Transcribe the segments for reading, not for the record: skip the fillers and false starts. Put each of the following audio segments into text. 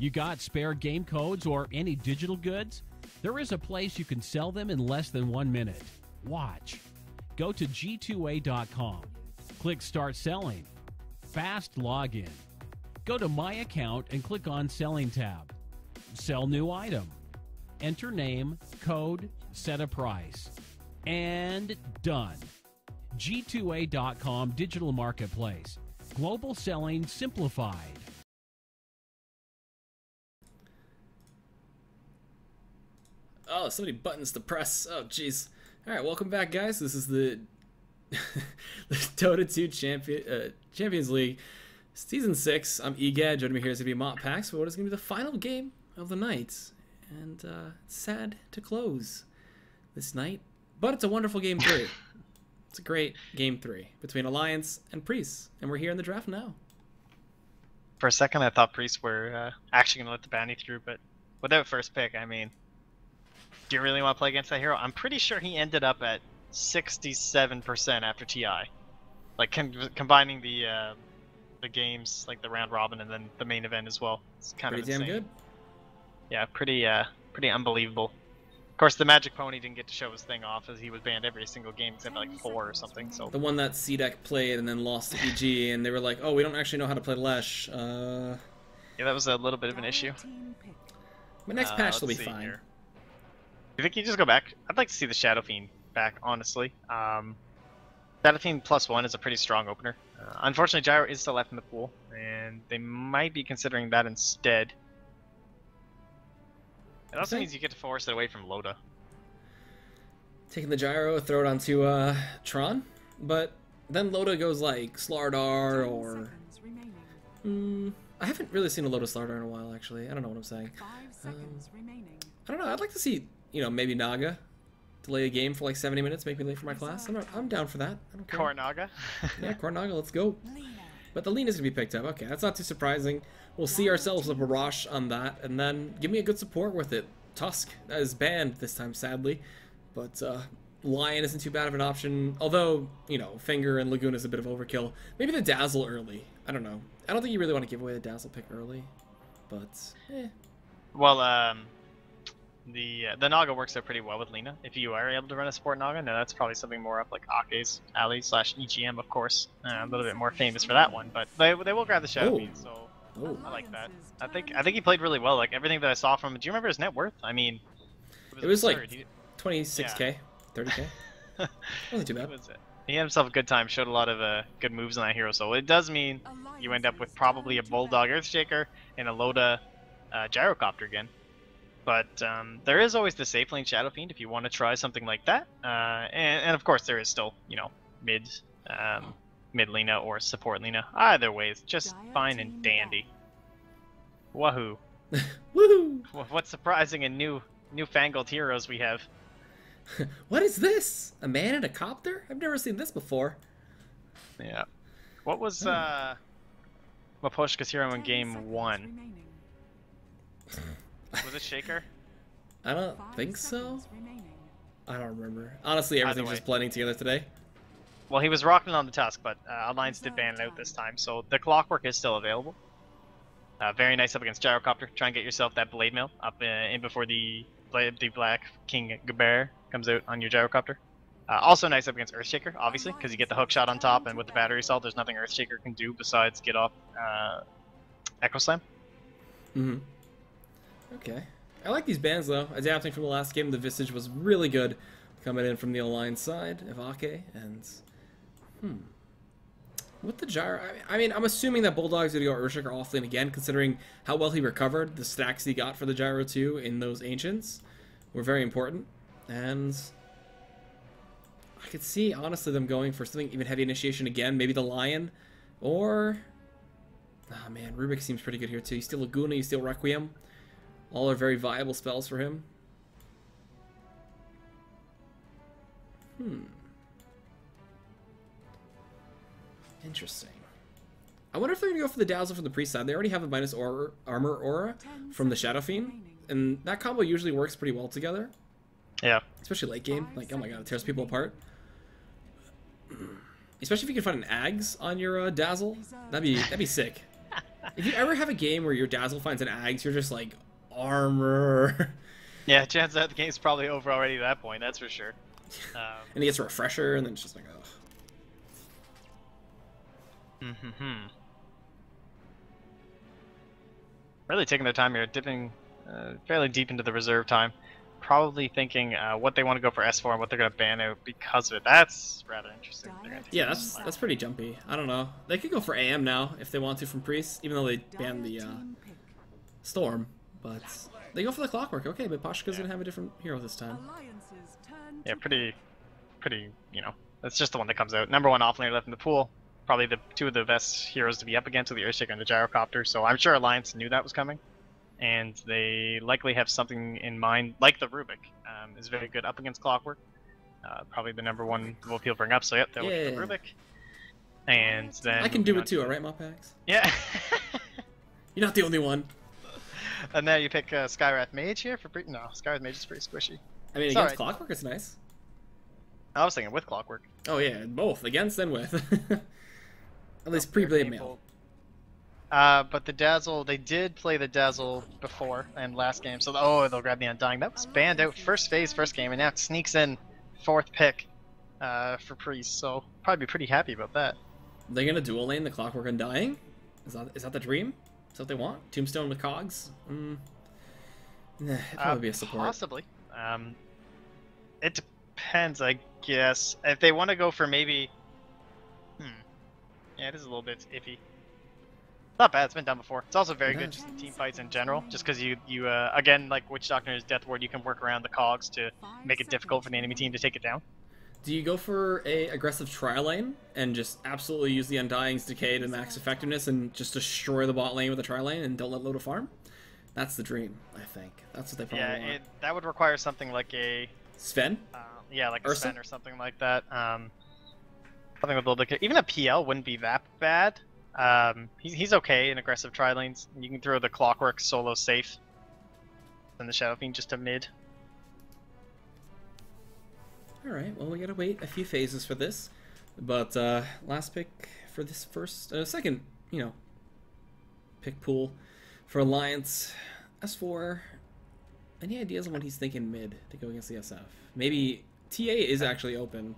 You got spare game codes or any digital goods? There is a place you can sell them in less than 1 minute. Watch. Go to G2A.com. Click Start Selling. Fast login. Go to My Account and click on Selling tab. Sell new item. Enter name, code, set a price. And done. G2A.com Digital Marketplace. Global selling simplified. Oh, so many buttons to press. Oh, jeez. All right, welcome back, guys. This is the, the Dota 2 Champions League Season 6. I'm EGAD. Joining me here is going to be Mott Pax for what is going to be the final game of the night. And it's sad to close this night, but it's a wonderful Game 3. It's a great Game 3 between Alliance and PRIES, and we're here in the draft now. For a second, I thought PRIES were actually going to let the bounty through, but without first pick, I mean, do you really want to play against that hero? I'm pretty sure he ended up at 67% after TI, like combining the games, like the round robin and then the main event as well. It's kind of insane. Pretty damn good. Yeah, pretty unbelievable. Of course, the Magic Pony didn't get to show his thing off as he was banned every single game except like 4 or something. So the one that CDEC played and then lost to EG, and they were like, "Oh, we don't actually know how to play Lesh." Yeah, that was a little bit of an issue. My next patch will be fine. Here. You think you just go back? I'd like to see the Shadow Fiend back, honestly. Shadow Fiend +1 is a pretty strong opener. Unfortunately, Gyro is still left in the pool, and they might be considering that instead. It also means you get to force it away from Loda. Taking the Gyro, throw it onto Tron, but then Loda goes like Slardar or... I haven't really seen a Loda Slardar in a while, actually. I don't know what I'm saying. I don't know, I'd like to see, you know, maybe Naga delay a game for like 70 minutes, make me late for my class. I'm down for that. I don't care. Core Naga? Yeah, Core Naga, let's go. But the lean is going to be picked up. Okay, that's not too surprising. We'll see ourselves a barrage on that, and then give me a good support with it. Tusk is banned this time, sadly. But Lion isn't too bad of an option. Although, you know, Finger and Lagoon is a bit of overkill. Maybe the Dazzle early. I don't know. I don't think you really want to give away the Dazzle pick early. But, eh. Well, the Naga works out pretty well with Lina. If you are able to run a support Naga, now that's probably something more up like Ake's alley / EGM, of course. A little bit more famous for that one, but they will grab the Shadow Fiend, so I like that. I think he played really well. Like everything that I saw from him. Do you remember his net worth? I mean, it was like 26k, 30k. Wasn't too bad. He had himself a good time. Showed a lot of good moves on that hero. So it does mean you end up with probably a Bulldog Earthshaker and a Loda Gyrocopter again. But there is always the safe lane Shadow Fiend if you want to try something like that. And of course there is still, you know, mid Lina or support Lina. Either way, it's just fine and dandy. Wahoo! Woohoo! What surprising and newfangled heroes we have. What is this? A man in a copter? I've never seen this before. Yeah. What was Maposhka's hero in game 1? Was it Shaker? I don't think so. I don't remember. Honestly, everything's just blending together today. Well, he was rocking on the Tusk, but Alliance did ban it out this time, so the Clockwork is still available. Very nice up against Gyrocopter. Try and get yourself that Blade Mail up in before the Black King Gaber comes out on your Gyrocopter. Also nice up against Earthshaker, obviously, because you get the hook shot on top, and with the battery assault, there's nothing Earthshaker can do besides get off Echo Slam. Mm-hmm. Okay. I like these bans, though. Adapting from the last game, the Visage was really good coming in from the Alliance side of Ake, and... With the Gyro, I mean, I'm assuming that Bulldog's going to go Earthshaker offlane again, considering how well he recovered. The stacks he got for the Gyro 2 in those Ancients were very important. And I could see, honestly, them going for something even heavy initiation again. Maybe the Lion, or... Ah, man, Rubik seems pretty good here, too. You steal Laguna, you steal Requiem. All are very viable spells for him. Interesting. I wonder if they're going to go for the Dazzle from the Priest side. They already have a minus armor aura from the Shadow Fiend, and that combo usually works pretty well together. Yeah. Especially late game. Like, oh my god, it tears people apart. Especially if you can find an Ags on your Dazzle. That'd be sick. If you ever have a game where your Dazzle finds an Ags, you're just like, armor. Yeah, chances are the game's probably over already at that point, that's for sure. And he gets a refresher, and then it's just like, ugh. Really taking their time here, dipping fairly deep into the reserve time. Probably thinking what they want to go for S4 and what they're going to ban out because of it. That's rather interesting. Yeah, that's pretty jumpy. I don't know. They could go for AM now if they want to from PRIES, even though they banned the Storm. But they go for the Clockwork. Okay, but Pashka's going to have a different hero this time. Yeah, pretty, you know, that's just the one that comes out. Number 1 offlaner left in the pool. Probably the 2 of the best heroes to be up against, with the Earthshaker and the Gyrocopter. So I'm sure Alliance knew that was coming. And they likely have something in mind, like the Rubik is very good up against Clockwork. Probably the number 1 Wolf he'll bring up, so yep, they'll look at the Rubik. And then... I can do it too, alright, Mopax? Yeah. You're not the only one. And now you pick Skywrath Mage here for... No, Skywrath Mage is pretty squishy. I mean, against Clockwork, it's nice. I was thinking with Clockwork. Oh yeah, both. Against and with. At least pre-blade mail. But the Dazzle, they did play the Dazzle before and last game, so they'll grab the Undying. That was banned out first phase, first game, and now it sneaks in 4th pick for PRIES, so probably be pretty happy about that. They're gonna dual lane the Clockwork Undying? Is that the dream? Is that what they want? Tombstone with Cogs? Nah, it'd probably be a support. Possibly. It depends, I guess. If they want to go for maybe... Yeah, it is a little bit iffy. Not bad, it's been done before. It's also very good just in team fights in general, just because you again, like Witch Doctor's Death Ward, you can work around the cogs to make it difficult for the enemy team to take it down. Do you go for a aggressive tri lane and just absolutely use the Undying's Decay to max effectiveness and just destroy the bot lane with a tri lane and don't let Loda farm? That's the dream, I think. That's what they probably want. That would require something like a... Sven? Yeah, like a Ursa? Sven or something like that. Something with a little bit... Even a PL wouldn't be that bad. He's okay in aggressive tri lanes. You can throw the Clockwork solo safe. And the Shadow Fiend just a mid. Alright, well we gotta wait a few phases for this. But last pick for this second, pick pool for Alliance. S4, any ideas on what he's thinking mid to go against the SF? Maybe TA is actually open.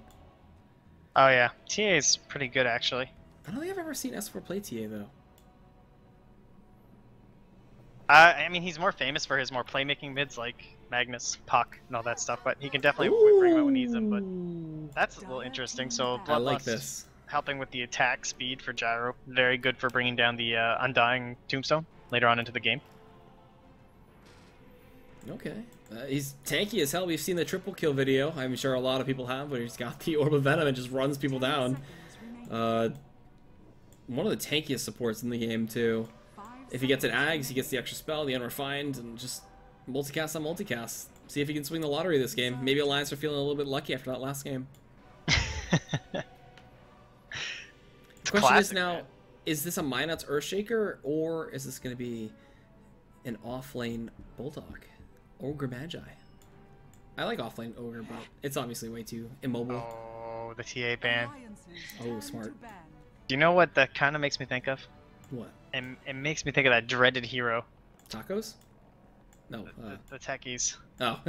Oh yeah, TA is pretty good actually. I don't think I've ever seen S4 play TA though. I mean, he's more famous for his more playmaking mids like Magnus, Puck, and all that stuff, but he can definitely bring him out when he needs him. But that's a little interesting. So I like this. Helping with the attack speed for Gyro, very good for bringing down the Undying Tombstone later on into the game. Okay. He's tanky as hell. We've seen the triple kill video. I'm sure a lot of people have, where he's got the Orb of Venom and just runs people down. One of the tankiest supports in the game, too. If he gets an Ags, he gets the extra spell, the Unrefined, and just multicast on multicast. See if he can swing the lottery this game. Maybe Alliance are feeling a little bit lucky after that last game. The question is now, man. Is this a Minot's Earthshaker, or is this going to be an offlane Bulldog? Ogre Magi. I like offlane Ogre, but it's obviously way too immobile. Oh, the TA ban. Oh, smart. Do you know what that kind of makes me think of? What? It makes me think of that dreaded hero. Tacos? No. The techies. Oh.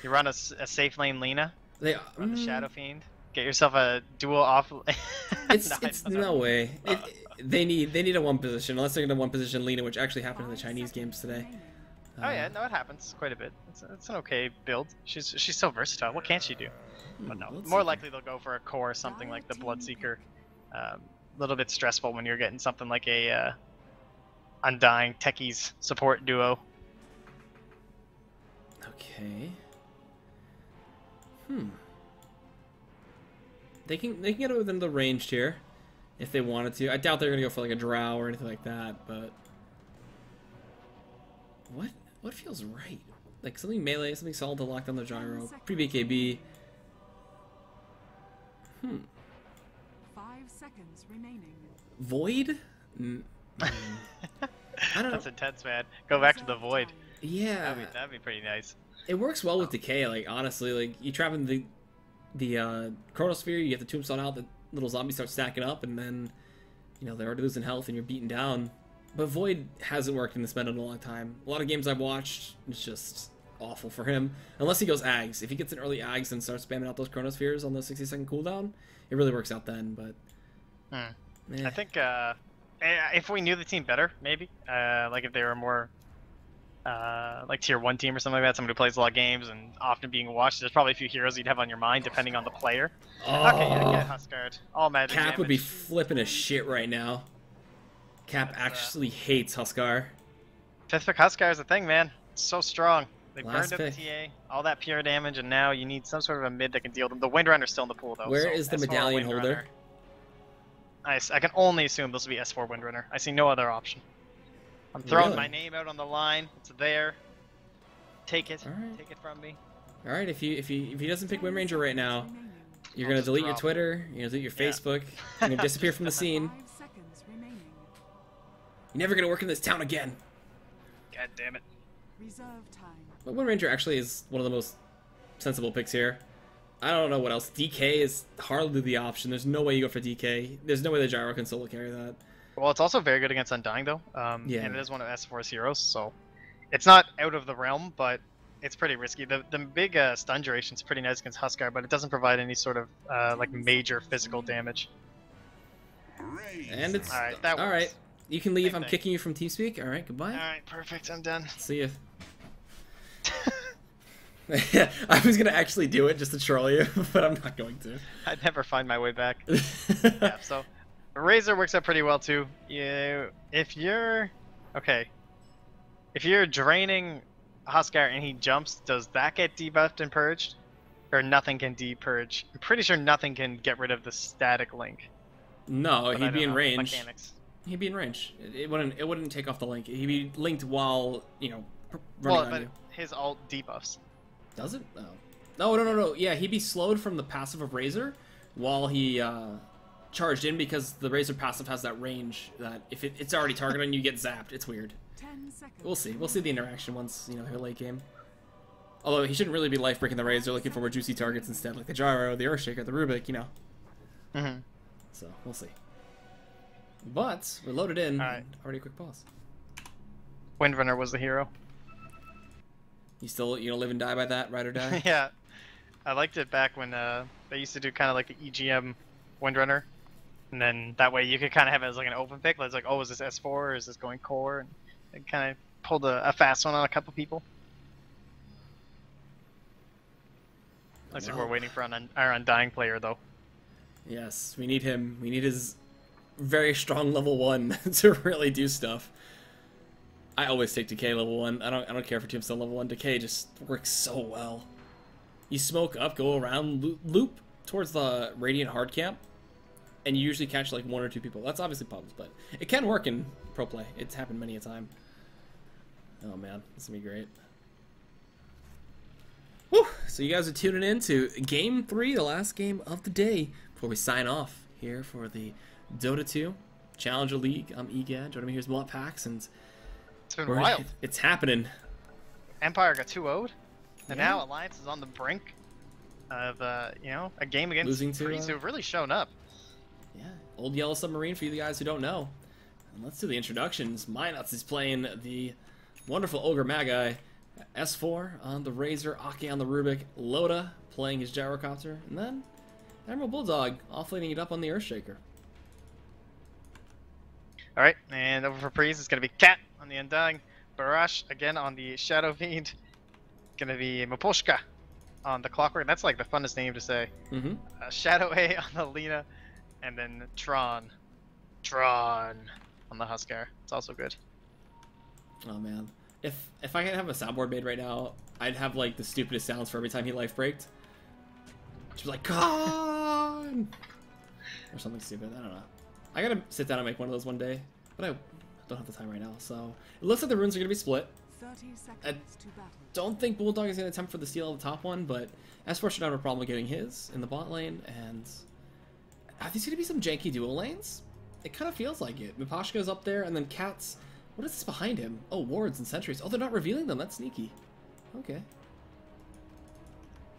You run a safe lane Lina. Run the Shadow Fiend. Get yourself a dual off. It's no way. They need a one position, unless they're gonna one position Lina, which actually happened in the Chinese games today. Oh yeah, no, it happens quite a bit. It's an okay build. She's so versatile. What can't she do? But no, more likely they'll go for a core or something like the Bloodseeker. A little bit stressful when you're getting something like a Undying Techies support duo. Okay. They can get it within the range here if they wanted to. I doubt they're gonna go for like a Drow or anything like that, but what feels right? Like something melee, something solid to lock down the gyro. Pre-BKB. 5 seconds remaining. Void? I don't know. That's intense, man. Go back to the Void. Yeah. That'd be pretty nice. It works well with Decay, like honestly, like you trap in the Chronosphere, you get the Tombstone out, the little zombies start stacking up, and then they're already losing health and you're beaten down. But Void hasn't worked in this meta in a long time. A lot of games I've watched, it's just awful for him. Unless he goes Ags. If he gets an early Ags and starts spamming out those Chronospheres on the 60-second cooldown, it really works out then, but... I think if we knew the team better, maybe. Like if they were more like tier 1 team or something like that, somebody who plays a lot of games and often being watched, there's probably a few heroes you'd have on your mind depending on the player. Oh. Okay, yeah, get Huskard. All magic Cap damage. would be flipping his shit right now. Cap actually hates Huskar. 5th pick Huskar is the thing, man. It's so strong. They Last burned up pick. the TA, all that pure damage, and now you need some sort of a mid that can deal them. The Windrunner's still in the pool, though. Where so is the S4 medallion Windrunner. holder? Nice. I can only assume this will be S4 Windrunner. I see no other option. I'm throwing Really? my name out on the line. It's there. Take it. Alright. Take it from me. Alright, if he doesn't pick Wind Ranger right now, you're I'll gonna just delete your drop. Twitter, you're gonna delete your Yeah. Facebook, you're gonna disappear from the scene. You're never gonna work in this town again. God damn it. But Wind Ranger actually is one of the most sensible picks here. I don't know what else. DK is hardly the option. There's no way you go for DK. There's no way the Gyro can solo carry that. Well, it's also very good against Undying, though. Yeah. And it is one of S4's heroes, so it's not out of the realm, but it's pretty risky. The big stun duration is pretty nice against Huskar, but it doesn't provide any sort of like major physical damage. And it's Alright, that works. alright. You can leave. Same I'm thing. kicking you from TeamSpeak. Alright, goodbye. Alright, perfect. I'm done. See ya. I was gonna actually do it just to troll you, but I'm not going to. I'd never find my way back. Yeah, so Razor works out pretty well too. If you're draining Huskar and he jumps, does that get debuffed and purged, or nothing can depurge? I'm pretty sure nothing can get rid of the static link. No, but I he'd don't be in know range. Mechanics. He'd be in range. It wouldn't take off the link. He'd be linked while running Well, on but you. his ult debuffs. Does it? Oh. No. Yeah, he'd be slowed from the passive of Razor while he charged in, because the Razor passive has that range that if it's already targeted and you get zapped. It's weird. We'll see. We'll see the interaction once, here late game. Although he shouldn't really be life breaking the Razor, looking for more juicy targets instead, like the Gyro, the Earthshaker, the Rubik, Mm-hmm. So, we'll see. But, we're loaded in. Alright. Already a quick pause. Windrunner was the hero. You still, live and die by that, ride or die? Yeah, I liked it back when they used to do kind of like the EGM Windrunner, and then that way you could kind of have it as like an open pick. It's like, oh, is this S4 or is this going core? And it kind of pulled a fast one on a couple people. Looks like we're waiting for our Undying player though. Yes, we need him. We need his very strong level 1 to really do stuff. I always take Decay level 1. I don't care for Tombstone level 1. Decay just works so well. You smoke up, go around, loop towards the Radiant hard camp, and you usually catch like 1 or 2 people. That's obviously pubs, but it can work in pro play. It's happened many a time. Oh man, this is gonna be great. Woo! So you guys are tuning in to Game 3, the last game of the day, before we sign off here for the Dota 2 Challenger League. I'm EGAD. Joining me here is Pax, and It's been wild. It's happening. Empire got 2-0'd, and Yeah. now Alliance is on the brink of a game against Losing to, PRIES, who've really shown up. Yeah, old yellow submarine for you guys who don't know. And let's do the introductions. Minuts is playing the wonderful Ogre Magi, S4 on the Razor, Ake on the Rubik, Loda playing his Gyrocopter, and then Admiral Bulldog offlating it up on the Earthshaker. Alright, and over for PRIES, it's going to be Cat on the Undying, Barash again on the Shadow Fiend, going to be Maposhka on the Clockwork. That's like the funnest name to say. Mm-hmm. Shadow A on the Lena, and then Tron on the Huskar. It's also good. Oh man, if I could have a soundboard made right now, I'd have like the stupidest sounds for every time he life breaked. Just be like, "Con!" or something stupid. I don't know. I gotta sit down and make one of those one day, but I don't have the time right now. So it looks like the runes are gonna be split. 30 seconds I to battle. don't think Bulldog is gonna attempt for the steal of the top one, but S4 should have a problem getting his in the bot lane. And are these gonna be some janky dual lanes? It kind of feels like it. Mipashka's up there, and then Cat's. What is this behind him? Oh, wards and sentries. Oh, they're not revealing them. That's sneaky. Okay.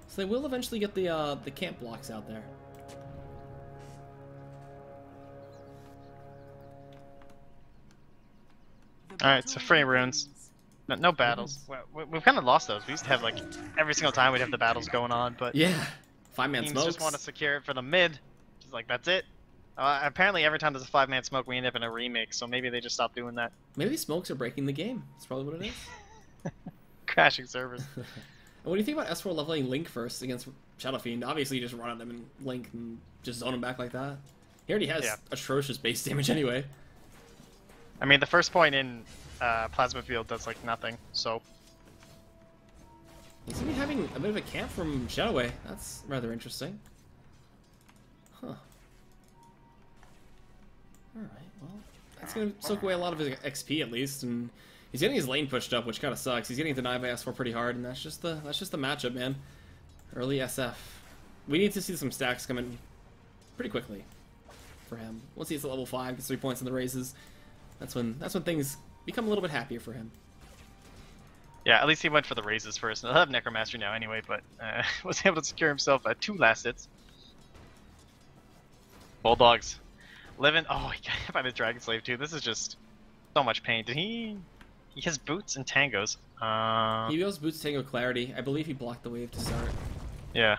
So they will eventually get the camp blocks out there. Alright, so free runes. No battles. We've kind of lost those. We used to have, like, every single time we'd have the battles going on, but... Yeah. 5-man teams smokes. just want to secure it for the mid. Just like, that's it. Apparently every time there's a 5-man smoke, we end up in a remake, so maybe they just stopped doing that. Maybe smokes are breaking the game. That's probably what it is. Crashing servers. And what do you think about S4 leveling Link first against Shadow Fiend? Obviously, you just run at them and Link and just zone him back like that. He already has atrocious base damage anyway. I mean, the first point in Plasma Field does, like, nothing, so... He's gonna be having a bit of a camp from Shadowway. That's rather interesting. Huh. Alright, well, that's gonna soak away a lot of his XP at least, and he's getting his lane pushed up, which kinda sucks. He's getting denied by S4 pretty hard, and that's just the matchup, man. Early SF. We need to see some stacks coming pretty quickly for him. Once he gets to level 5, gets 3 points in the races, that's when things become a little bit happier for him. Yeah, at least he went for the raises first. He'll have Necromaster now anyway, but was able to secure himself 2 last hits. Bulldogs. Living. Oh, he got hit by the Dragon Slave too. This is just so much pain. Did he? He has boots and tangos. He goes boots, tango, clarity. I believe he blocked the wave to start. Yeah.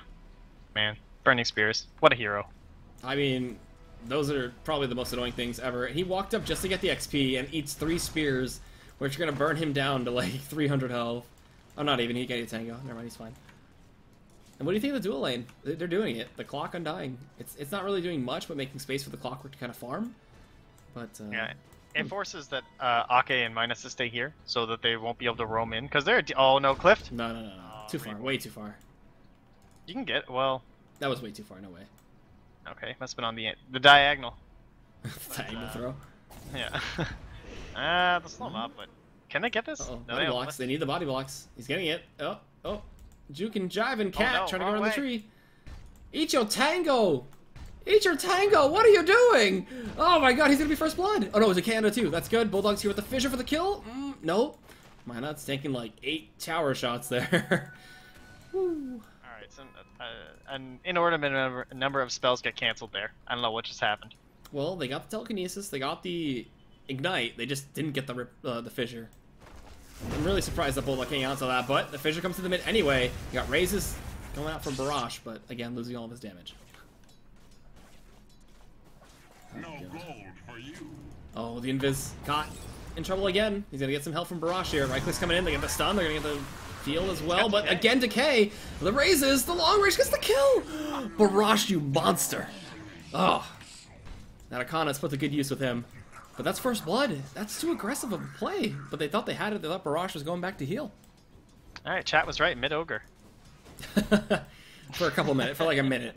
Man. Burning Spears. What a hero. I mean, those are probably the most annoying things ever. He walked up just to get the XP and eats 3 spears, which are going to burn him down to like 300 health. Oh, not even. He can get a tango. Never mind, he's fine. And what do you think of the dual lane? They're doing it. The clock undying. It's not really doing much, but making space for the clockwork to kind of farm. But yeah, it forces that Ake and Minus to stay here so that they won't be able to roam in because they're oh no, Clift. No. Too far. Way too far. You can get well. That was way too far. No way. Okay, must have been on the diagonal. Diagonal throw. Yeah. They'll slow him up, but can they get this? Uh-oh. No, body blocks. They need the body blocks. He's getting it. Oh. Juke and Jive and Cat no, trying to go around way. the tree. Eat your tango! Eat your tango! What are you doing? Oh my god, he's gonna be first blood! Oh no, it was a Canada too. That's good. Bulldog's here with the fissure for the kill. Nope. Minot's tanking like 8 tower shots there. Woo. Alright, so an inordinate number of spells get cancelled there. I don't know what just happened. Well, they got the telekinesis, they got the ignite, they just didn't get the fissure. I'm really surprised that Bulldog can't answer that, but the fissure comes to the mid anyway. You got raises going out from Barrage, but again, losing all of his damage. No gold for you. Oh, the Invis got in trouble again. He's gonna get some help from Barrage here. Right click's coming in, they get the stun, they're gonna get the field as well, but again Decay. The raises, the long range gets the kill! Barrage, you monster! Oh. That Akana's put to good use with him. But that's first blood. That's too aggressive of a play. But they thought they had it. They thought Barrage was going back to heal. Alright, chat was right. Mid-ogre. For a couple minutes. For like a minute.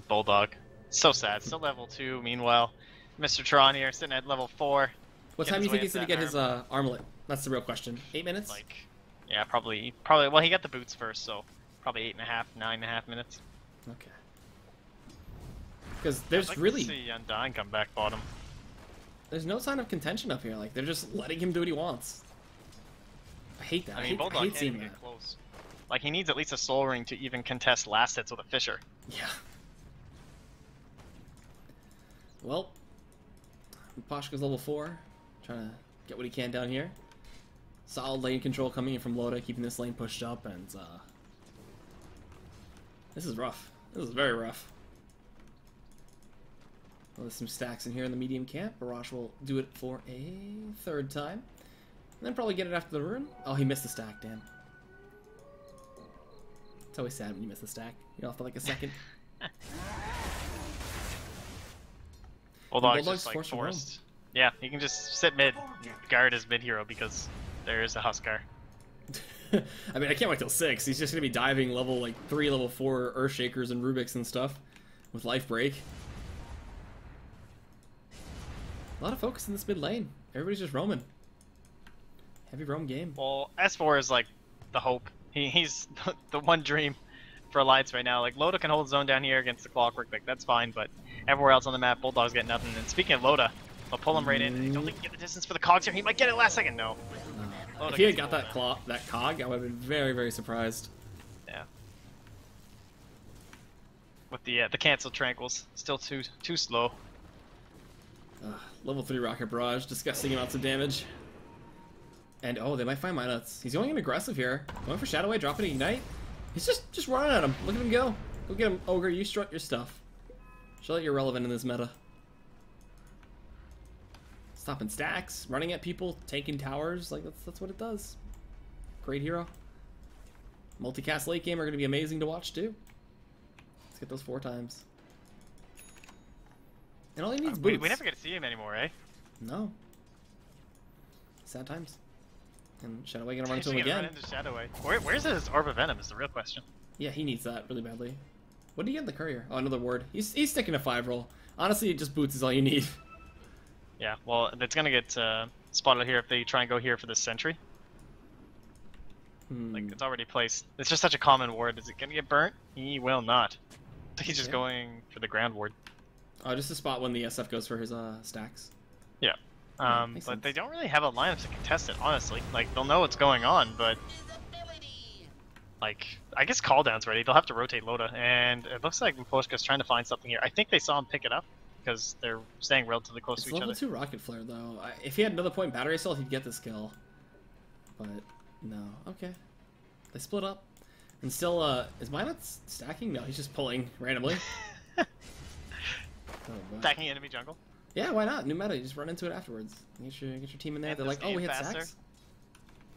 Bulldog. So sad. Still level 2. Meanwhile, Mr. Tron here sitting at level 4. What time do you think he's going to get his armlet? That's the real question. 8 minutes? Like, yeah, probably. Well, he got the boots first, so probably 8.5, 9.5 minutes. Okay. Because there's I'd like really... to see Undyne come back bottom. There's no sign of contention up here. Like, they're just letting him do what he wants. I hate that. I mean, Bulldog I hate can't seeing even that. get close. Like, he needs at least a Soul Ring to even contest last hits with a Fissure. Yeah. Well, Pashka's level 4. Trying to get what he can down here. Solid lane control coming in from Loda, keeping this lane pushed up, and this is rough. This is very rough. Well, there's some stacks in here in the medium camp. Barrage will do it for a 3rd time. And then probably get it after the rune. Oh, he missed the stack, damn. It's always sad when you miss the stack. You're off for like a second. Bulldog's just like forced. Yeah, he can just sit mid, guard his mid hero because there is a Huskar. I mean, I can't wait till 6. He's just gonna be diving level like 3, level 4 Earthshakers and Rubiks and stuff with life break. A lot of focus in this mid lane. Everybody's just roaming. Heavy roam game. Well, S4 is like the hope. He's the one dream for Alliance right now. Like, Loda can hold his own down here against the Clockwork, like, that's fine, but everywhere else on the map, Bulldog's getting nothing. And speaking of Loda, they'll pull him right in, and I don't think he can get the distance for the cogs here. He might get it last second. No. If he had got that cog, I would have been very, very surprised. Yeah. With the cancel tranquils, still too slow. Level 3 Rocket Barrage, disgusting amounts of damage. And oh, they might find my nuts. He's going in aggressive here. Going for Shadow Wave, dropping Ignite. He's just running at him. Look at him go. Go get him, Ogre. You strut your stuff. Show that you're relevant in this meta. Stopping stacks, running at people, taking towers. Like that's what it does. Great hero. Multicast late game are going to be amazing to watch too. Let's get those 4 times. And all he needs boots. We never get to see him anymore, eh? No. Sad times. And Shadow Wave gonna run into him again. Run into Shadow Wave. Where's his Orb of Venom is the real question. Yeah, he needs that really badly. What did he get in the courier? Oh, another ward. He's sticking to 5 roll. Honestly, just boots is all you need. Yeah, well, it's gonna get spotted here if they try and go here for this sentry. Like, it's already placed. It's just such a common ward. Is it gonna get burnt? He will not. I think he's just going for the ground ward. Oh, just a spot when the SF goes for his stacks. Yeah. Makes But sense. they don't really have a lineup to contest it, honestly. Like, they'll know what's going on, but... Like, I guess Calldown's ready. They'll have to rotate Loda, and it looks like Mposhka's trying to find something here. I think they saw him pick it up, because they're staying relatively close It's to each level other. 2 Rocket Flare, though. If he had another point battery cell, he'd get this kill. But, no. Okay. They split up. And still, is Minot stacking? No, he's just pulling randomly. Oh, Attacking enemy jungle. yeah, why not? New meta, you just run into it afterwards. Get your team in there. And They're this like, oh, we game hit faster. stacks?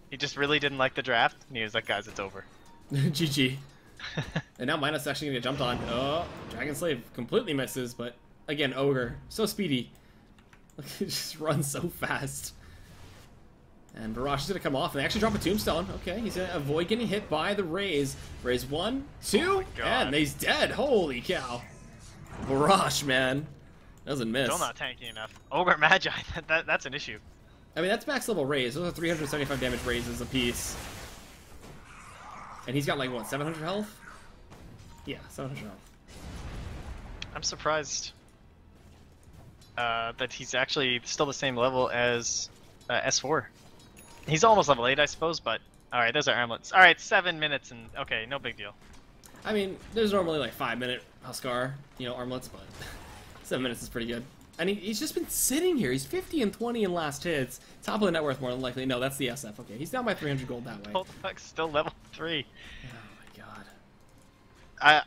He just really didn't like the draft, and he was like, guys, it's over. GG. And now Minot's actually gonna get jumped on. Oh, Dragon Slave completely misses, but again, Ogre. So speedy. Like, he just runs so fast. And Barrage is gonna come off, and they actually drop a tombstone. Okay, he's gonna avoid getting hit by the Raze. Raze 1, 2, my God. and he's dead. Holy cow. Barrage, man. Doesn't miss. Still not tanky enough. Ogre Magi, that's an issue. I mean, that's max level Raze. Those are 375 damage raises a piece. And he's got like, what, 700 health? Yeah, 700 health. I'm surprised that he's actually still the same level as S4. He's almost level 8, I suppose, but... Alright, those are armlets. Alright, 7 minutes and... Okay, no big deal. I mean, there's normally like 5-minute Huskar, armlets, but 7 minutes is pretty good. And he's just been sitting here. He's 50 and 20 in last hits. Top of the net worth more than likely. No, that's the SF. Okay, he's down by 300 gold that way. Goldfuck's still level 3. Oh my god.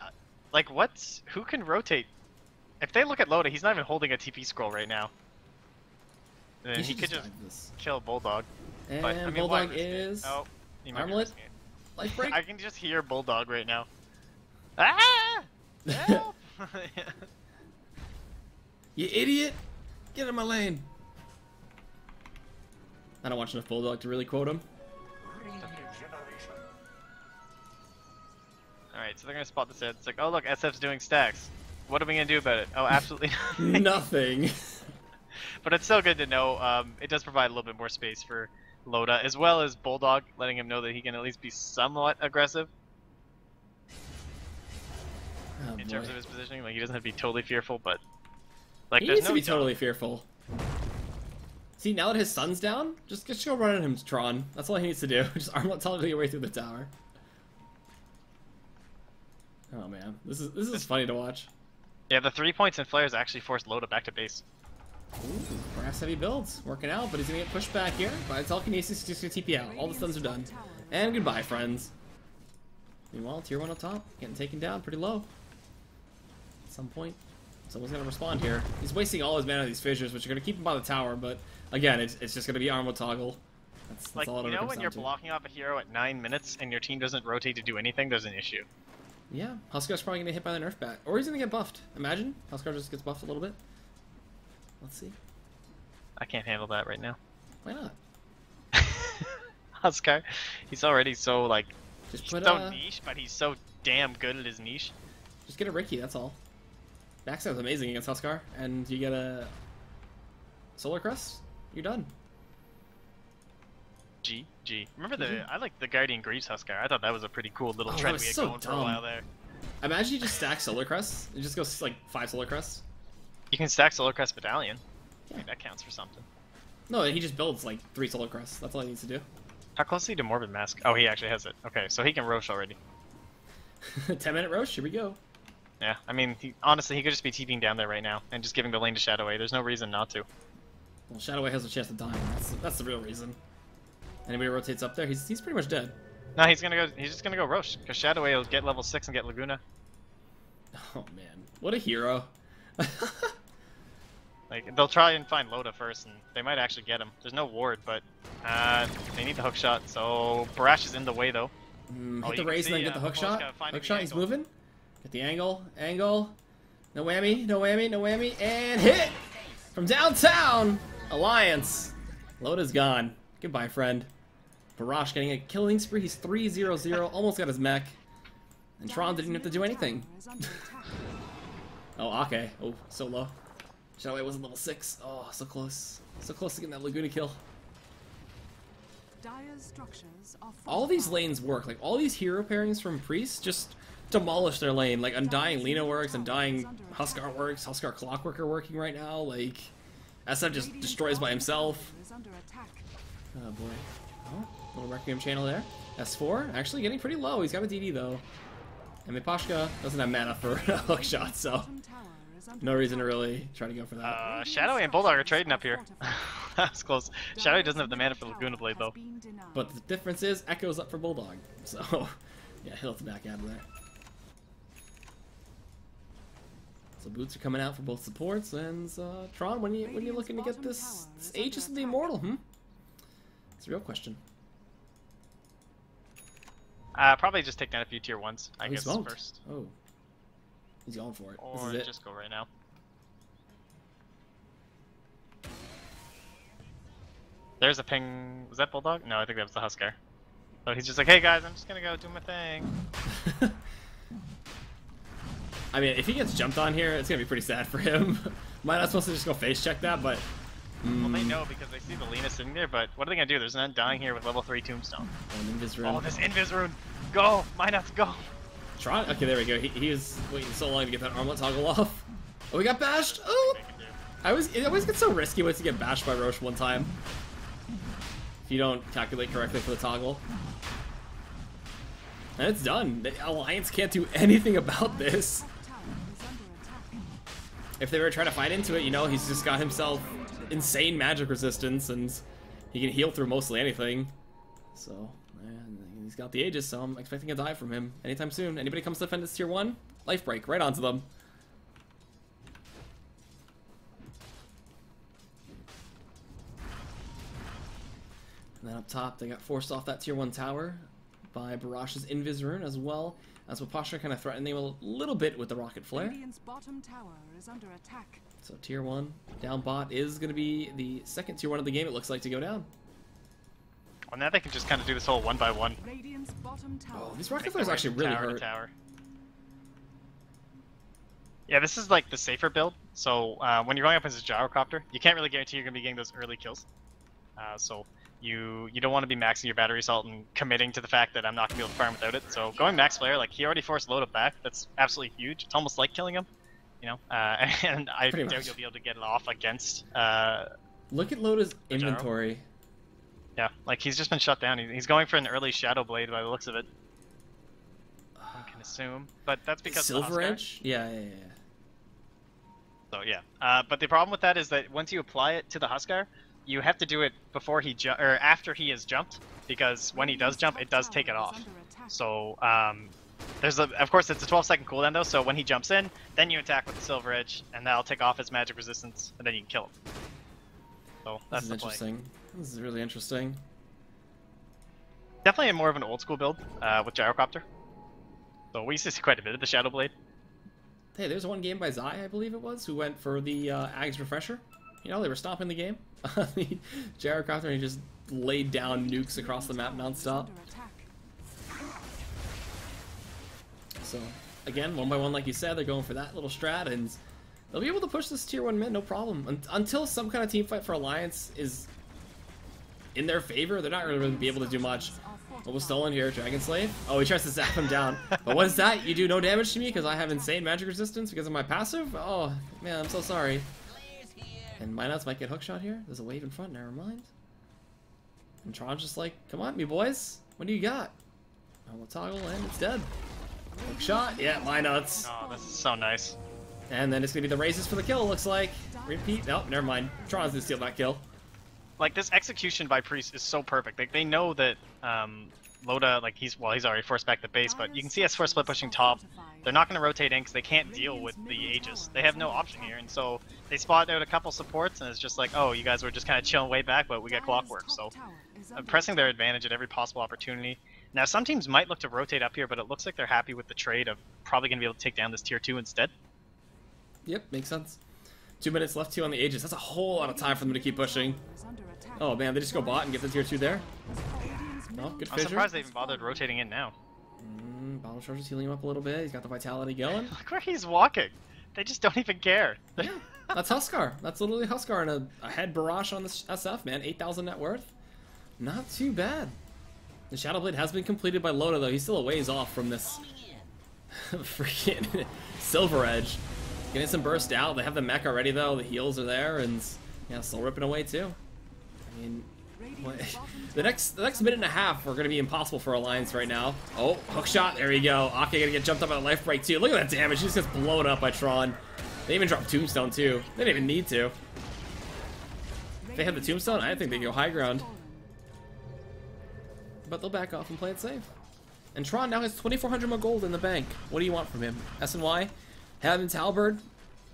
Like, who can rotate? If they look at Loda, he's not even holding a TP scroll right now. And he could just dive this. kill Bulldog. And But, I mean, Bulldog why risk it? is Oh, he might be armlet. risking it. Life break. I can just hear Bulldog right now. Ah! Help! You idiot! Get in my lane. I don't watch enough Bulldog to really quote him. Alright, so they're gonna spot this head. It's like, oh look, SF's doing stacks. What are we gonna do about it? Oh, absolutely nothing. Nothing. But it's still good to know. It does provide a little bit more space for Loda, as well as Bulldog, letting him know that he can at least be somewhat aggressive Oh, in terms boy. of his positioning. Like, he doesn't have to be totally fearful, but like, He there's needs no to be doubt. totally fearful. See, now that his sun's down, just go run at him, Tron. That's all he needs to do. Just armlet tell your way through the tower. Oh man, this is funny to watch. Yeah, the 3 points and flares actually forced Loda back to base. Ooh, brass heavy builds working out, but he's gonna get pushed back here by telekinesis. He's just gonna TP out. All the stuns are done, and goodbye, friends. Meanwhile, tier 1 up top, getting taken down pretty low. At some point, someone's gonna respond here. He's wasting all his mana on these fissures, which are gonna keep him by the tower. But again, it's just gonna be armor toggle. That's Like, all it you ever know, comes when down you're to. blocking off a hero at 9 minutes and your team doesn't rotate to do anything, there's an issue. Yeah, Huskar's probably gonna get hit by the nerf bat, or he's gonna get buffed. Imagine Huskar just gets buffed a little bit. Let's see. I can't handle that right now. Why not? Huskar, he's already so, like, Just he's put so niche, but he's so damn good at his niche. just get a Ricky. That's all. Backstab's amazing against Huskar, and you get a Solar Crest. You're done. G. Remember I like the Guardian Greaves Huskar. I thought that was a pretty cool little Oh, that trend was we had so going for a dumb. while there. Imagine you just stack Solar Crests. It just goes like 5 Solar Crests. You can stack Solar Crest Battalion. Yeah. I mean, that counts for something. No, he just builds like 3 Solar Crests. That's all he needs to do. How close is he to Morbid Mask? Oh, he actually has it. Okay, so he can Roche already. 10-minute Roche. Here we go. Yeah, I mean, honestly, he could just be TPing down there right now and just giving the lane to Shadowway. There's no reason not to. Well, Shadowway has a chance to die. That's the real reason. Anybody rotates up there, he's pretty much dead. No, he's just gonna go Roche, because Shadowway will get level 6 and get Laguna. Oh man, what a hero. Like, they'll try and find Loda first, and they might actually get him. There's no ward, but they need the hook shot, so Barash is in the way, though. Hit the raise and then get the hook shot. Hook shot, he's moving. Get the angle. No whammy, no whammy, no whammy, and hit! From downtown! Alliance. Loda's gone. Goodbye, friend. Barash getting a killing spree. He's 3-0-0, almost got his mech. And Tron didn't have to do anything. Oh, okay. Oh, so low. Shadowway wasn't level 6. Oh, so close. So close to getting that Laguna kill. All these lanes work. Like, all these hero pairings from Priest just demolish their lane. Like, Undying Lina works, Undying Huskar works, Huskar Clockwork are working right now. Like, SF just destroys by himself. Oh, boy. Oh, little Requiem channel there. S4, actually getting pretty low. He's got a DD, though. And Mipashka doesn't have mana for a hook shot, so no reason to really try to go for that. Shadowway and Bulldog are trading up here. That was close. Shadowway doesn't have the mana for Laguna Blade, though. But the difference is Echo's up for Bulldog. So, yeah, he'll have to back out of there. So boots are coming out for both supports, and Tron, when you looking to get this Aegis of the Immortal, It's a real question. Probably just take down a few tier 1s, I guess, first. Oh. He's going for it. Or this is just go right now. There's a ping. Was that Bulldog? No, I think that was the Huskar. So he's just like, hey guys, I'm just gonna go do my thing. I mean, if he gets jumped on here, it's gonna be pretty sad for him. Might not supposed to just go face check that, but... Well, they know because they see the Lina sitting there, but what are they gonna do? There's an Undying here with level 3 Tombstone. Oh, an Invis rune. Oh, this Invis rune! Go! Minus, go! Tron? Okay, there we go. He was waiting so long to get that armlet toggle off. Oh, we got bashed! Oh! It always gets so risky once you get bashed by Roche one time. If you don't calculate correctly for the toggle. And it's done. The Alliance can't do anything about this. If they were trying to fight into it, you know, he's just got himself insane magic resistance, and he can heal through mostly anything. So, man, he's got the Aegis, so I'm expecting a dive from him anytime soon. Anybody comes to defend this tier 1? Life break, right onto them. And then up top, they got forced off that tier 1 tower by Barash's Invis rune as well. As Wapasha kind of threatened them a little bit with the rocket flare. Bottom tower is under attack. So tier 1 down bot is going to be the second tier 1 of the game, it looks like, to go down. Well, now they can just kind of do this whole 1-by-1. Oh, these rocket flares actually really hurt. Yeah, this is like the safer build. So when you're going up as a gyrocopter, you can't really guarantee you're going to be getting those early kills. So you don't want to be maxing your battery salt and committing to the fact that I'm not going to be able to farm without it. So going max flare, like, he already forced Loda back. That's absolutely huge. It's almost like killing him, you know. And I doubt you'll be able to get it off against. Look at Loda's inventory. Gyro. Yeah, like, he's just been shut down. He's going for an early Shadow Blade by the looks of it. I can assume, but that's because Silver of Edge. Yeah. So yeah, but the problem with that is that once you apply it to the Huskar, you have to do it before he or after he has jumped, because when he does jump, it does take it off. So there's of course it's a 12-second cooldown though. So when he jumps in, then you attack with the Silver Edge, and that'll take off his magic resistance, and then you can kill him. So that's the play. Interesting. This is really interesting. Definitely more of an old school build with Gyrocopter. So we used to see quite a bit of the Shadow Blade. Hey, there's one game by Zai, I believe it was, who went for the Ags Refresher. You know, they were stopping the game. The Gyrocopter, and he just laid down nukes across the map nonstop. So, again, 1-by-1, like you said, they're going for that little strat, and they'll be able to push this tier 1 mid, no problem. Until some kind of team fight for Alliance is in their favor, they're not really going to be able to do much. What was stolen here? Dragon Slave? Oh, he tries to zap him down. But what is that? You do no damage to me because I have insane magic resistance because of my passive? Oh, man, I'm so sorry. And Minouts might get hookshot here. There's a wave in front, never mind. And Tron's just like, come on, me boys. What do you got? Oh, we'll toggle, and it's dead. Hook shot. Yeah, my nuts. Oh, this is so nice. And then it's gonna be the raises for the kill. Looks like. Repeat. Nope, never mind. Tron's gonna steal that kill. Like, this execution by Priest is so perfect. Like, they know that Loda, like, he's already forced back the base, but you can see S4 split pushing top. They're not going to rotate in because they can't deal with the Aegis. They have no option here, and so they spot out a couple supports, and it's just like, oh, you guys were just kind of chilling way back, but we got clockwork. So pressing their advantage at every possible opportunity. Now, some teams might look to rotate up here, but it looks like they're happy with the trade of probably going to be able to take down this tier 2 instead. Yep, makes sense. 2 minutes left, 2 on the Aegis. That's a whole lot of time for them to keep pushing. Oh man, they just go bot and get the tier 2 there. Oh, good I'm fissure. surprised they even bothered rotating in now. Bottle Charger's healing him up a little bit. He's got the vitality going. Look where he's walking. They just don't even care. Yeah, that's Huskar. That's literally Huskar and a head barrage on the SF, man. 8,000 net worth. Not too bad. The Shadow Blade has been completed by Loda, though. He's still a ways off from this freaking Silver Edge. Getting some burst out. They have the mech already, though. The heals are there, and yeah, still ripping away, too. I mean, the next minute and a half are going to be impossible for Alliance right now. Oh, hook shot. There you go. Ake going to get jumped up on a life break, too. Look at that damage. He just gets blown up by Tron. They even dropped Tombstone, too. They didn't even need to. If they had the Tombstone, I think they'd go high ground. But they'll back off and play it safe. And Tron now has 2,400 more gold in the bank. What do you want from him? SNY? Heaven's Halberd?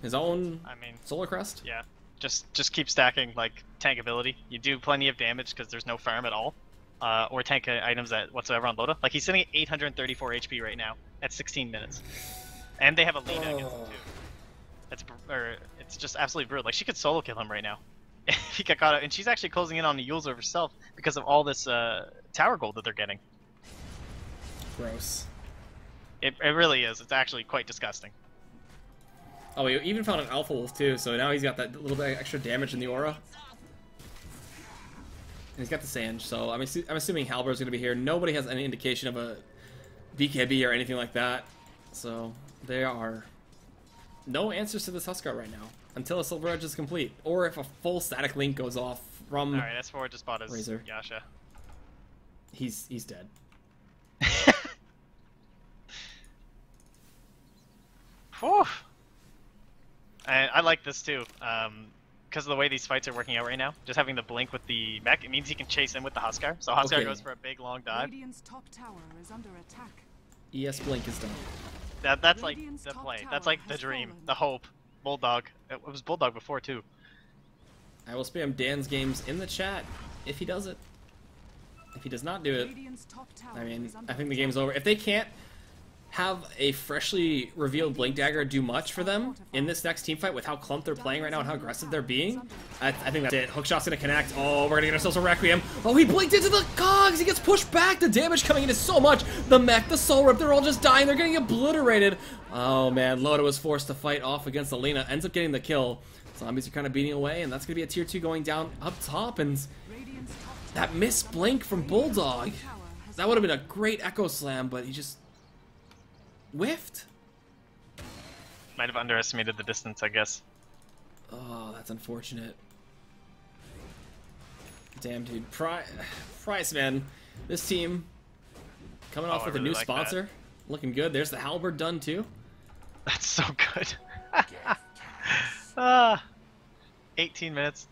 His own Solar Crest? Yeah. Just keep stacking, like, tank ability. You do plenty of damage because there's no farm at all. Or tank items that whatsoever on Loda. Like, he's sitting at 834 HP right now at 16 minutes. And they have a Lina against him, too. It's just absolutely brutal. Like, she could solo kill him right now. He got caught out. And she's actually closing in on the Yules of herself because of all this tower gold that they're getting. Gross. It really is. It's actually quite disgusting. Oh, he even found an Alpha Wolf too, so now he's got that little bit of extra damage in the aura. And he's got the Sand, so I'm assuming Halber's going to be here. Nobody has any indication of a BKB or anything like that. So there are no answers to this Huskar right now until a Silver Edge is complete. Or if a full static link goes off from Alright, S4 just bought his Razor. Yasha. He's dead. Whew. And I like this too, because of the way these fights are working out right now. Just having the blink with the mech, it means he can chase in with the Huskar. So Huskar goes for a big long dive. Top tower is under attack. ES Blink is done. That's like the play. That's like the dream, the hope. Bulldog. It was Bulldog before too. I will spam Dan's games in the chat if he does it. If he does not do it, I mean, I think the game's over. If they can't have a freshly revealed Blink Dagger do much for them in this next team fight with how clumped they're playing right now and how aggressive they're being, I think that's it. Hookshot's gonna connect. Oh, we're gonna get ourselves a Requiem. Oh, he blinked into the cogs! He gets pushed back! The damage coming in is so much! The mech, the Soul Rip, they're all just dying. They're getting obliterated. Oh man, Loda was forced to fight off against Alina. Ends up getting the kill. Zombies are kind of beating away, and that's gonna be a tier 2 going down up top, and that missed blink from Bulldog. That would have been a great Echo Slam, but he just whiffed. Might have underestimated the distance, I guess. Oh, that's unfortunate. Damn, dude. Price, man. This team coming off with a new sponsor. Looking good. There's the Halberd done, too. That's so good. 18 minutes.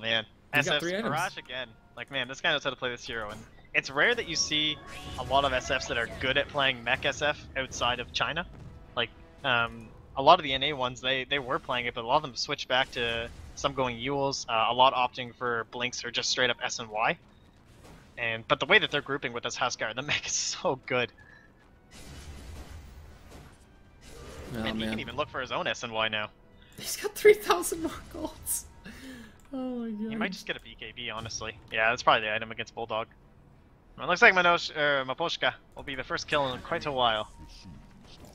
Man. SF's Barrage again. Like, man, this guy knows how to play this hero. And it's rare that you see a lot of SFs that are good at playing mech SF outside of China. Like, a lot of the NA ones, they were playing it, but a lot of them switched back to some going Yules, a lot opting for Blinks or just straight up S and Y. But the way that they're grouping with this Huskar, the mech is so good. Oh, and he can even look for his own S and Y now. He's got 3,000 more golds. Oh my god. He might just get a BKB, honestly. Yeah, that's probably the item against Bulldog. Well, it looks like Maposhka will be the first kill in quite a while.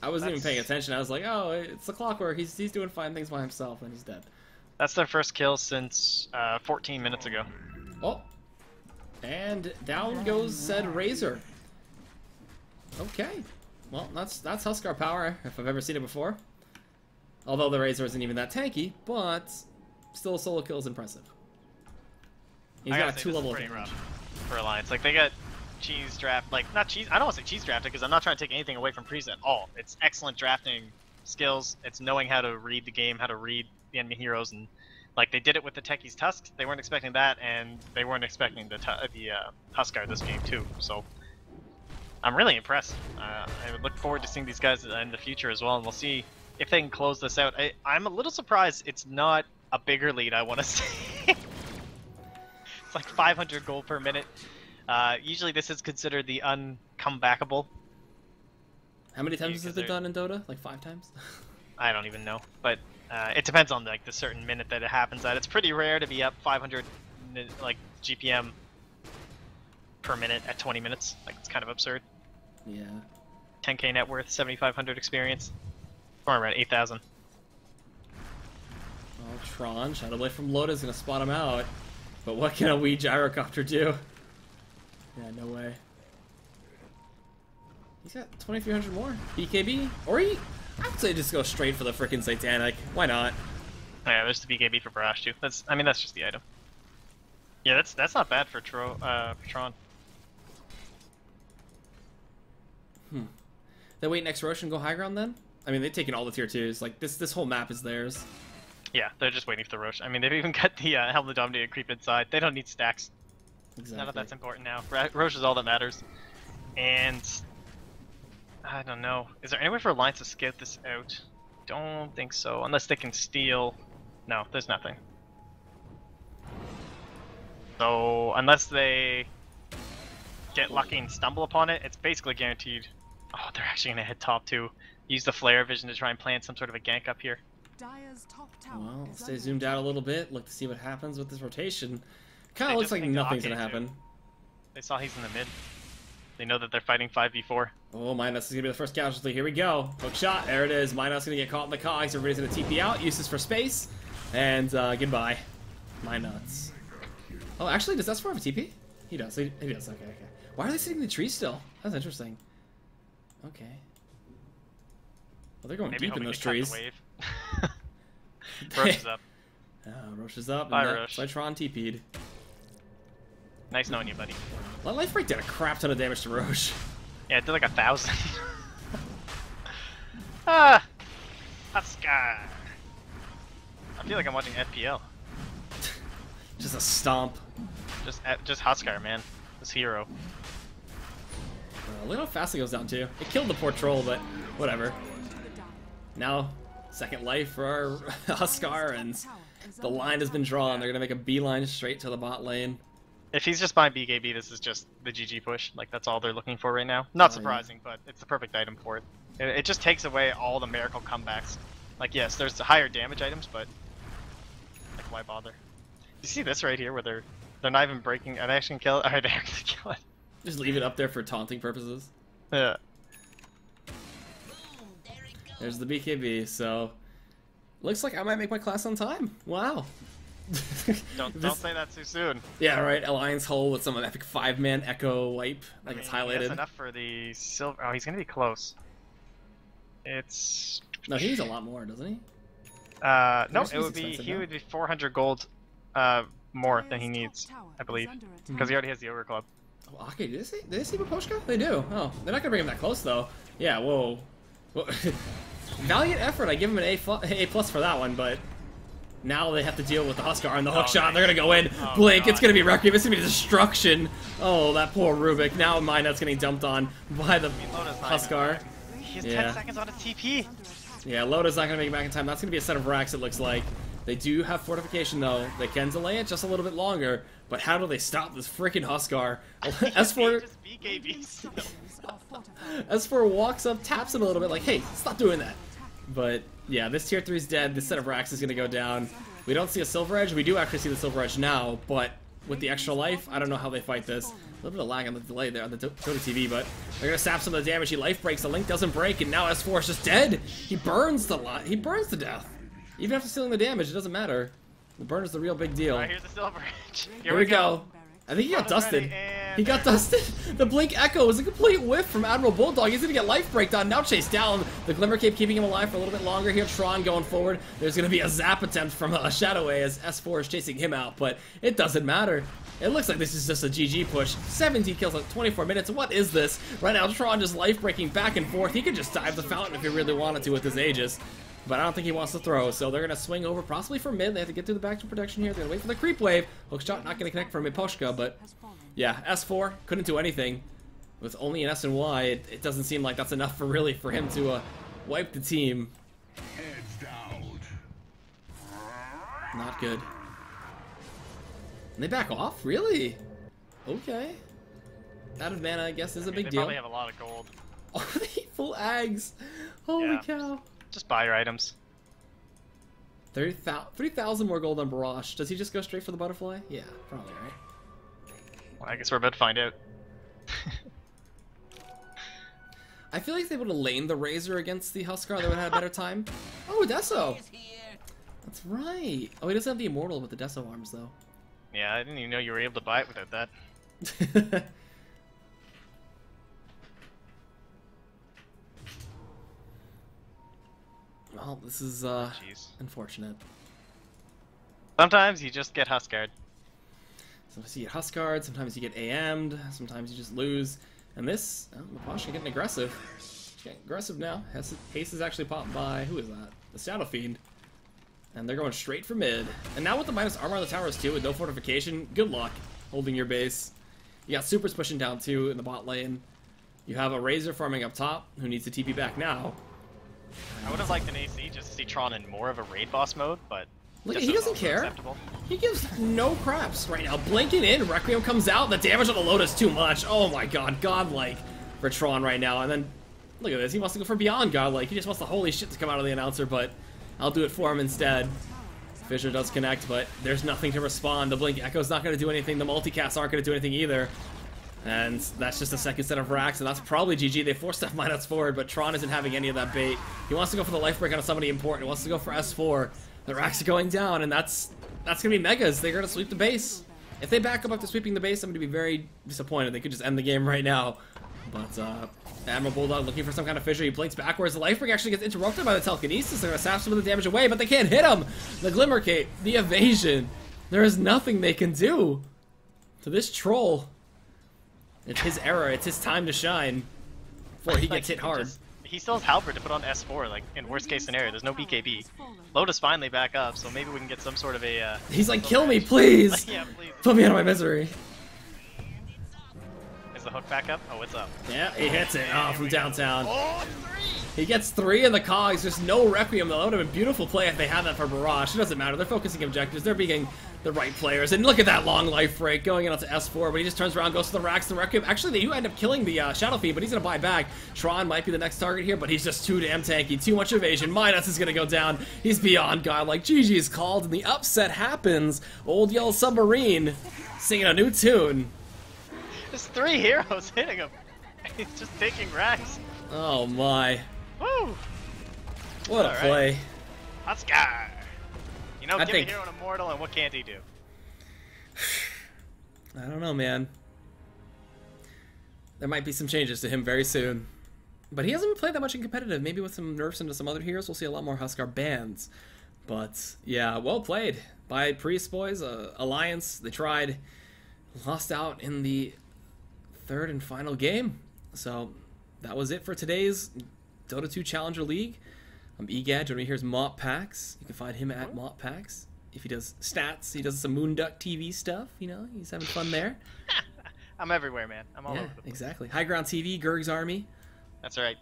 I wasn't even paying attention. I was like, oh, it's the clockwork. He's doing fine things by himself, and he's dead. That's their first kill since 14 minutes ago. Oh. And down goes said Razor. Okay. Well, that's Huskar power, if I've ever seen it before. Although the Razor isn't even that tanky, but still a solo kill is impressive. He's got a 2-level pretty advantage. rough for Alliance. Like, they got cheese draft, like not cheese. I don't want to say cheese drafted because I'm not trying to take anything away from PRIES at all. It's excellent drafting skills. It's knowing how to read the game, how to read the enemy heroes, and like they did it with the Techie's Tusk. They weren't expecting that, and they weren't expecting the Huskar this game too. So I'm really impressed. I would look forward to seeing these guys in the future as well, and we'll see if they can close this out. I'm a little surprised it's not a bigger lead, I want to say. It's like 500 gold per minute. Usually this is considered the uncomebackable. How many times has it been done in Dota? Like 5 times? I don't even know, but it depends on like the certain minute that it happens at. It's pretty rare to be up 500 like GPM per minute at 20 minutes. Like it's kind of absurd. Yeah. 10k net worth, 7,500 experience. Or around 8,000. Oh, Tron, Shadow Blade from Loda's gonna spot him out. But what can a wee gyrocopter do? Yeah, no way. He's got 2,300 more. BKB? Or I would say just go straight for the frickin' Satanic. Why not? Yeah, there's the BKB for Barrage too. That's just the item. Yeah, that's not bad for Tron. They wait next Roche and go high ground then? I mean, they've taken all the tier 2s. Like, this whole map is theirs. Yeah, they're just waiting for the Roche. I mean, they've even got the Helm of the Dominator creep inside. They don't need stacks. Exactly. None of that's important now. Roche is all that matters. And I don't know. Is there any way for Alliance to skip this out? Don't think so. Unless they can steal. No, there's nothing. So unless they get lucky and stumble upon it, it's basically guaranteed. Oh, they're actually gonna hit top 2. Use the flare vision to try and plant some sort of a gank up here. Dire's top tower Well, is stay under zoomed out a little bit. Look to see what happens with this rotation. Kind of looks like nothing's gonna happen. They saw he's in the mid. They know that they're fighting 5v4. Oh, Minus is gonna be the first casualty. Here we go. Hook shot. There it is. Minus gonna get caught in the cogs. Everybody's gonna TP out. Uses for space. And goodbye. Minus. Oh, actually, does S4 have a TP? He does. He does. Okay, okay. Why are they sitting in the tree still? That's interesting. Okay. Well, they're going deep in those trees. Roche is up. Roche is up. Bye, and Roche. Cytron TP'd. Nice knowing you, buddy. Let Life Break did a crap ton of damage to Roche. Yeah, it did like 1,000. Ah! Huskar! I feel like I'm watching FPL. Just a stomp. Just Huskar, man. This hero. Look how fast it goes down too. It killed the poor troll, but whatever. Now, second life for our Huskar, and the line has been drawn. They're gonna make a beeline straight to the bot lane. If he's just buying BKB, this is just the GG push. Like, that's all they're looking for right now. Not surprising, but it's the perfect item for it. It just takes away all the miracle comebacks. Like, yes, there's the higher damage items, but like, why bother? You see this right here, where they're not even breaking. Are they actually gonna kill it? Alright, they're actually kill it. Just leave it up there for taunting purposes. Yeah. There's the BKB, so looks like I might make my class on time. Wow. Don't say that too soon. Yeah, right. Alliance Hull with some epic 5-man Echo wipe, like it's He highlighted. has enough for the silver. Oh, he's gonna be close. It's No, he needs a lot more, doesn't he? no, He's it would be expensive he now. would be 400 gold more than he needs, I believe, because he already has the Ogre Club. Oh, okay, did they see Poposhka? They do. Oh, they're not gonna bring him that close though. Yeah, whoa. Valiant effort. I give him an A plus for that one, but now they have to deal with the Huskar and the hook shot. They're gonna go in. Blink. God. It's gonna be Requiem. It's gonna be destruction. Oh, that poor Rubik. Now Minet's getting dumped on by the Loda's not Huskar. He has Yeah. 10 seconds on his TP. Yeah, Loda's not gonna make it back in time. That's gonna be a set of racks. It looks like. They do have fortification though. They can delay it just a little bit longer. But how do they stop this freaking Huskar? S4 Just BKBs. S4 walks up, taps him a little bit, like, hey, stop doing that. But yeah, this tier 3 is dead. This set of racks is gonna go down. We don't see a Silver Edge. We do actually see the Silver Edge now, but with the extra life, I don't know how they fight this. A little bit of lag on the delay there on the Dota TV, but they're gonna sap some of the damage. He life breaks. The link doesn't break, and now S4 is just dead. He burns he burns to death. Even after stealing the damage, it doesn't matter. The burn is the real big deal. Alright, here's the Silver Edge. Here we go. I think he got dusted. And He got dusted. The Blink Echo was a complete whiff from Admiral Bulldog. He's gonna get life breakdown. Now chased down. The Glimmer Cape keeping him alive for a little bit longer here. Tron going forward. There's gonna be a zap attempt from Shadowway as S4 is chasing him out, but it doesn't matter. It looks like this is just a GG push. 17 kills in 24 minutes. What is this? Right now, Tron just life breaking back and forth. He could just dive the fountain if he really wanted to with his Aegis. But I don't think he wants to throw, so they're going to swing over possibly for mid. They have to get through the back to protection here. They're going to wait for the creep wave. Hookshot not going to connect from Miposhka, but yeah, S4 couldn't do anything. With only an S and Y, it doesn't seem like that's enough for him to wipe the team. Heads down. Not good. And they back off? Really? Okay. Out of mana, I guess, is a big they deal. Probably have a lot of gold. Oh, they full Ags. Holy Yeah. cow. Just buy your items. 3,000 more gold on Barrage. Does he just go straight for the butterfly? Yeah, probably, right? Well, I guess we're about to find out. I feel like if they would have laned the Razor against the Huskar, they would have had a better time. Oh, Deso! That's right. Oh, he doesn't have the Immortal with the Deso arms, though. Yeah, I didn't even know you were able to buy it without that. Well, this is Jeez. unfortunate. Sometimes you just get Huskard. Sometimes you get Huskard, sometimes you get AM'd, sometimes you just lose. And this, oh, Miposhka getting aggressive. She's getting aggressive now. Haste is actually popped by, who is that? The Shadow Fiend. And they're going straight for mid. And now with the minus armor on the towers too, with no fortification, good luck holding your base. You got Supers pushing down too in the bot lane. You have a Razor farming up top, who needs to TP back now. I would have liked an AC just to see Tron in more of a raid boss mode, but Look, just he as doesn't also care. acceptable. He gives no craps right now. Blinking in, Requiem comes out. The damage on the Lotus too much. Oh my god, godlike for Tron right now. And then, look at this. He wants to go for beyond godlike. He just wants the holy shit to come out of the announcer, but I'll do it for him instead. Fissure does connect, but there's nothing to respond. The Blink Echo's not going to do anything. The multicasts aren't going to do anything either. And that's just a second set of racks, and that's probably GG. They forced F minus forward, but Tron isn't having any of that bait. He wants to go for the life break on somebody important. He wants to go for S4. The racks are going down, and that's going to be megas. They're going to sweep the base. If they back up after sweeping the base, I'm going to be very disappointed. They could just end the game right now. But Admiral Bulldog looking for some kind of fissure. He blinks backwards. The life break actually gets interrupted by the telekinesis. They're going to sap some of the damage away, but they can't hit him. The Glimmer Cape, the evasion. There is nothing they can do to this troll. It's his era. It's his time to shine before he gets hit hard. He still has Halberd to put on S4, like, in worst case scenario. There's no BKB. Lotus finally back up, so maybe we can get some sort of a, He's like, kill me, please! Yeah, please. Put me out of my misery. Is the hook back up? Oh, it's up. Yeah, he hits it. Oh, from downtown. Oh, 3! He gets 3 in the cogs. There's no Requiem, though. That would have been a beautiful play if they had that for Barrage. It doesn't matter. They're focusing objectives. They're being the right players. And look at that long life break going in onto S4, but he just turns around, goes to the racks, the Requiem. Actually, they do end up killing the Shadow Fiend, but he's going to buy back. Tron might be the next target here, but he's just too damn tanky. Too much evasion. Midas is going to go down. He's beyond godlike. GG is called, and the upset happens. Old Yellow Submarine singing a new tune. There's 3 heroes hitting him. He's just taking racks. Oh my. Woo! What a play. Huskar! You know, give think- a hero an immortal, and what can't he do? I don't know, man. There might be some changes to him very soon. But he hasn't played that much in competitive. Maybe with some nerfs into some other heroes, we'll see a lot more Huskar bans. But, yeah, well played by PRIES boys. Alliance, they tried. Lost out in the third and final game. So, that was it for today's Dota 2 Challenger League. I'm EGAD. Joining me here is MopPax. You can find him at MopPax. If he does stats, he does some Moonduck TV stuff. You know, he's having fun there. I'm everywhere, man. I'm all over the place. Exactly. High Ground TV, Gerg's Army. That's right.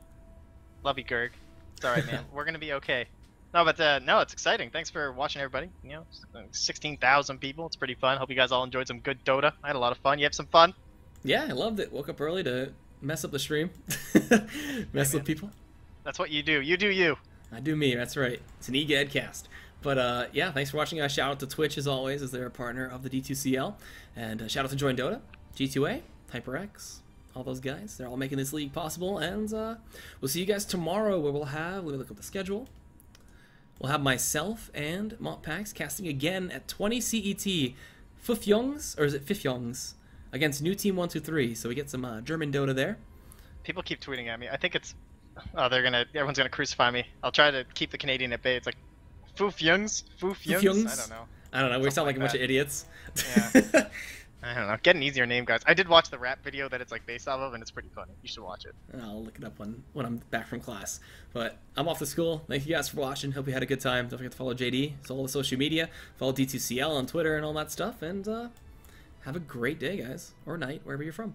Love you, Gerg. It's alright, man. We're gonna be okay. No, but no, it's exciting. Thanks for watching, everybody. You know, 16,000 people. It's pretty fun. Hope you guys all enjoyed some good Dota. I had a lot of fun. You have some fun? Yeah, I loved it. Woke up early to mess up the stream. Mess with people. That's what you do. You do you. I do me, that's right. It's an EGAD cast. But yeah, thanks for watching. Shout out to Twitch as always, as they're a partner of the D2CL. And shout out to Join Dota, G2A, HyperX, all those guys. They're all making this league possible. And we'll see you guys tomorrow where we'll have, let me look at the schedule. We'll have myself and MopPax casting again at 20 CET. Fifyongs, or is it Fifyongs? against New Team 123. So we get some German Dota there. People keep tweeting at me. I think it's... Oh, everyone's gonna crucify me. I'll try to keep the Canadian at bay. It's like... Foof Youngs? Foof Youngs? I don't know. I don't know. We sound like a bunch of idiots. Yeah. I don't know. Get an easier name, guys. I did watch the rap video that it's like based off of, and it's pretty funny. You should watch it. I'll look it up when I'm back from class. But I'm off to school. Thank you guys for watching. Hope you had a good time. Don't forget to follow JD. It's all the social media. Follow D2CL on Twitter and all that stuff. And have a great day, guys. Or night, wherever you're from.